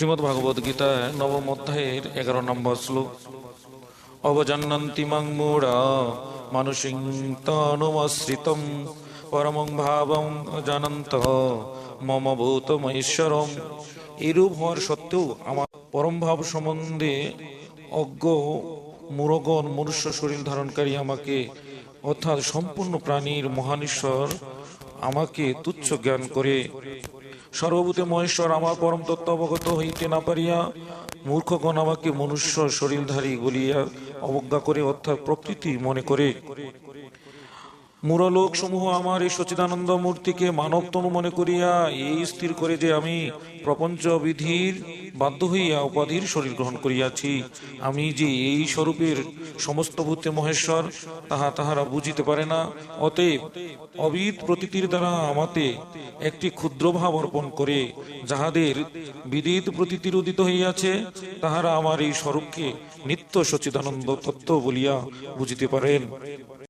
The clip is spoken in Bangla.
শ্রীমদ্ ভাগবত গীতায় নবম অধ্যায়ের 11 নম্বর শ্লোক। অবজান্নন্তি মাং মূঢ়া মানসিং তনুমাশ্রিতম পরমং ভাবং জানন্ত মম ভূতমৈশ্বরম। এরূপ হওয়ার সত্ত্বেও আমার পরম ভাব সম্বন্ধে অজ্ঞ মূঢ়গণ মনুষ্য শরীর ধারণকারী আমাকে, অর্থাৎ সম্পূর্ণ প্রাণীর মহান ঈশ্বর আমাকে তুচ্ছ জ্ঞান করে সর্বভূতে মহেশ্বর আমার পরম তত্ত্ব অবগত হইতে না পারিয়া মূর্খগণ আমাকে মনুষ্য শরীরধারী বলিয়া অবজ্ঞা করে, অর্থাৎ প্রকৃতি মনে করে। মূঢ়লোক সমূহ আমার এই সচিদানন্দ মূর্তিকে মানব তনু মনে করিয়া এই স্থির করে যে আমি প্রপঞ্চ বিধির বাধ্য হইয়া উপাধির শরীর গ্রহণ করিয়াছি, আমি যে এই স্বরূপের সমস্ত ভূতে মহেশ্বর তাহারা বুঝিতে পারে না। অতএব অবিদ প্রতীতির দ্বারা আমাতে একটি ক্ষুদ্র ভাব অর্পণ করে যাহাদের বিদিত প্রতীতির উদিত হইয়াছে, তাহারা আমার এই স্বরূপকে নিত্য সচিদানন্দ তত্ত্ব বলিয়া বুঝিতে পারেন।